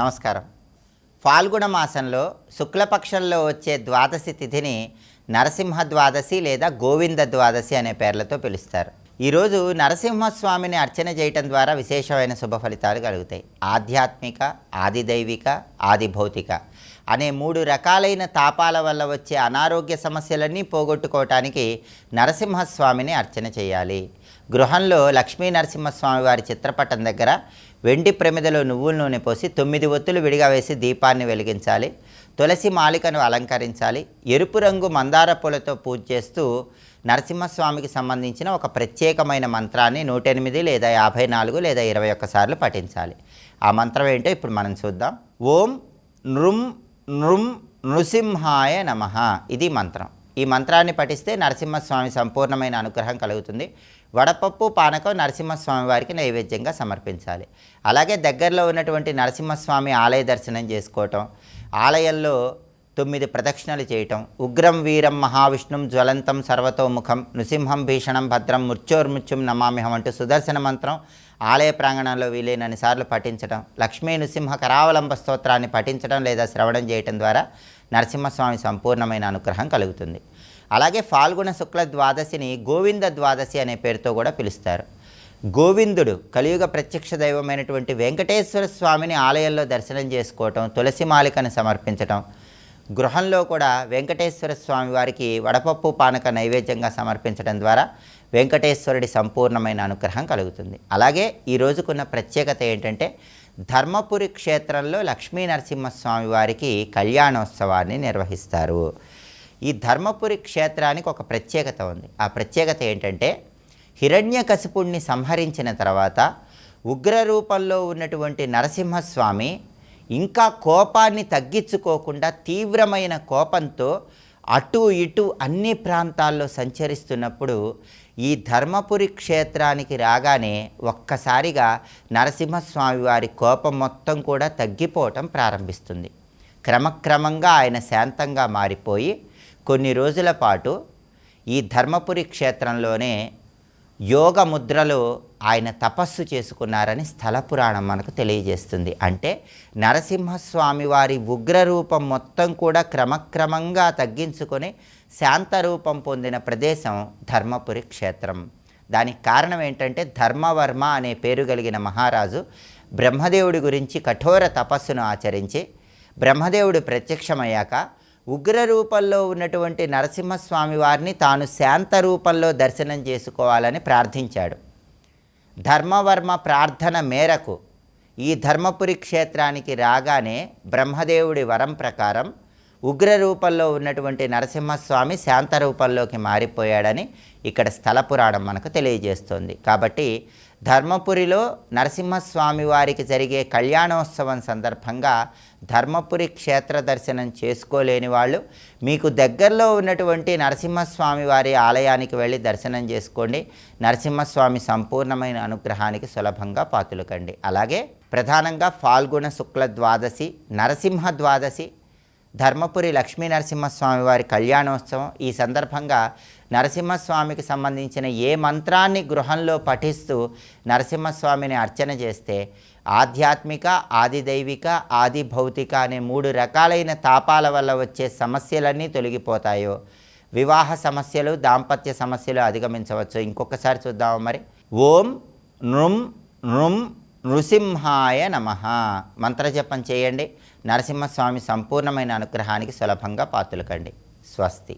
నమస్కారం. ఫాల్గుణ మాసంలో శుక్లపక్షంలో వచ్చే ద్వాదశి తిథిని నరసింహ ద్వాదశి లేదా గోవింద ద్వాదశి అనే పేర్లతో పిలుస్తారు. ఈరోజు నరసింహస్వామిని అర్చన చేయటం ద్వారా విశేషమైన శుభ ఫలితాలు కలుగుతాయి. ఆధ్యాత్మిక, ఆదిదైవిక, ఆదిభౌతిక అనే 3 రకాలైన తాపాల వల్ల వచ్చే అనారోగ్య సమస్యలన్నీ పోగొట్టుకోవటానికి నరసింహస్వామిని అర్చన చేయాలి. గృహంలో లక్ష్మీ నరసింహస్వామి వారి చిత్రపటం దగ్గర వెండి ప్రమిదలో నువ్వుల నూనె పోసి 9 ఒత్తులు విడిగా వేసి దీపాన్ని వెలిగించాలి. తులసి మాలికను అలంకరించాలి. ఎరుపు రంగు మందార పూలతో పూజ చేస్తూ నరసింహస్వామికి సంబంధించిన ఒక ప్రత్యేకమైన మంత్రాన్ని 108 లేదా 54 లేదా 21 సార్లు పఠించాలి. ఆ మంత్రం ఏంటో ఇప్పుడు మనం చూద్దాం. ఓం నృం నృం నృసింహాయ నమః. ఇది మంత్రం. ఈ మంత్రాన్ని పఠిస్తే నరసింహస్వామి సంపూర్ణమైన అనుగ్రహం కలుగుతుంది. వడపప్పు పానకం నరసింహస్వామి వారికి నైవేద్యంగా సమర్పించాలి. అలాగే దగ్గరలో ఉన్నటువంటి నరసింహస్వామి ఆలయ దర్శనం చేసుకోవటం, ఆలయంలో 9 ప్రదక్షిణలు చేయటం, ఉగ్రం వీరం మహావిష్ణుం జ్వలంతం సర్వతోముఖం నృసింహం భీషణం భద్రం మృత్యోర్మృత్యుం నమామ్యహం అంటూ సుదర్శన మంత్రం ఆలయ ప్రాంగణంలో వీలైనన్ని సార్లు పఠించడం, లక్ష్మీ నృసింహ కరావలంబ స్తోత్రాన్ని పఠించడం లేదా శ్రవణం చేయటం ద్వారా నరసింహస్వామి సంపూర్ణమైన అనుగ్రహం కలుగుతుంది. అలాగే ఫాల్గుణ శుక్ల ద్వాదశిని గోవింద ద్వాదశి అనే పేరుతో కూడా పిలుస్తారు. గోవిందుడు కలియుగ ప్రత్యక్ష దైవమైనటువంటి వెంకటేశ్వర స్వామిని ఆలయంలో దర్శనం చేసుకోవటం, తులసి మాలికను సమర్పించటం, గృహంలో కూడా వెంకటేశ్వర స్వామి వారికి వడపప్పు పానక నైవేద్యంగా సమర్పించడం ద్వారా వెంకటేశ్వరుడి సంపూర్ణమైన అనుగ్రహం కలుగుతుంది. అలాగే ఈ రోజుకున్న ప్రత్యేకత ఏంటంటే ధర్మపురి క్షేత్రంలో లక్ష్మీ నరసింహస్వామి వారికి కళ్యాణోత్సవాన్ని నిర్వహిస్తారు. ఈ ధర్మపురి క్షేత్రానికి ఒక ప్రత్యేకత ఉంది. ఆ ప్రత్యేకత ఏంటంటే హిరణ్యకశిపుణ్ణి సంహరించిన తర్వాత ఉగ్ర రూపంలో ఉన్నటువంటి నరసింహస్వామి ఇంకా కోపాన్ని తగ్గించుకోకుండా తీవ్రమైన కోపంతో అటు ఇటు అన్ని ప్రాంతాల్లో సంచరిస్తున్నప్పుడు ఈ ధర్మపురి క్షేత్రానికి రాగానే ఒక్కసారిగా నరసింహస్వామి వారి కోపం మొత్తం కూడా తగ్గిపోవటం ప్రారంభిస్తుంది. క్రమక్రమంగా ఆయన శాంతంగా మారిపోయి కొన్ని రోజుల పాటు ఈ ధర్మపురి క్షేత్రంలోనే యోగ ముద్రలో ఆయన తపస్సు చేసుకున్నారని స్థల పురాణం మనకు తెలియజేస్తుంది. అంటే నరసింహస్వామి వారి ఉగ్రరూపం మొత్తం కూడా క్రమక్రమంగా తగ్గించుకొని శాంతరూపం పొందిన ప్రదేశం ధర్మపురి క్షేత్రం. దానికి కారణం ఏంటంటే ధర్మవర్మ అనే పేరు కలిగిన మహారాజు బ్రహ్మదేవుడి గురించి కఠోర తపస్సును ఆచరించి బ్రహ్మదేవుడు ప్రత్యక్షమయ్యాక ఉగ్ర రూపంలో ఉన్నటువంటి నరసింహస్వామి వారిని తాను శాంత రూపంలో దర్శనం చేసుకోవాలని ప్రార్థించాడు. ధర్మవర్మ ప్రార్థన మేరకు ఈ ధర్మపురి క్షేత్రానికి రాగానే బ్రహ్మదేవుడి వరం ప్రకారం ఉగ్ర రూపంలో ఉన్నటువంటి నరసింహస్వామి శాంత రూపంలోకి మారిపోయాడని ఇక్కడ స్థల పురాణం మనకు తెలియజేస్తోంది. కాబట్టి ధర్మపురిలో నరసింహస్వామి వారికి జరిగే కళ్యాణోత్సవం సందర్భంగా ధర్మపురి క్షేత్ర దర్శనం చేసుకోలేని వాళ్ళు మీకు దగ్గరలో ఉన్నటువంటి నరసింహస్వామి వారి ఆలయానికి వెళ్ళి దర్శనం చేసుకోండి. నరసింహస్వామి సంపూర్ణమైన అనుగ్రహానికి సులభంగా పాతులకండి. అలాగే ప్రధానంగా ఫాల్గుణ శుక్ల ద్వాదశి, నరసింహ ద్వాదశి, ధర్మపురి లక్ష్మీ నరసింహస్వామి వారి కళ్యాణోత్సవం. ఈ సందర్భంగా నరసింహస్వామికి సంబంధించిన ఏ మంత్రాన్ని గృహంలో పఠిస్తూ నరసింహస్వామిని అర్చన చేస్తే ఆధ్యాత్మిక, ఆదిదైవిక, ఆదిభౌతిక అనే 3 రకాలైన తాపాల వల్ల వచ్చే సమస్యలన్నీ తొలగిపోతాయో, వివాహ సమస్యలు, దాంపత్య సమస్యలు అధిగమించవచ్చు. ఇంకొకసారి చూద్దాము మరి. ఓం నృం నృం నృసింహాయ నమః మంత్రజపం చేయండి. నరసింహస్వామి సంపూర్ణమైన అనుగ్రహానికి సులభంగా పాతులకండి. స్వస్తి.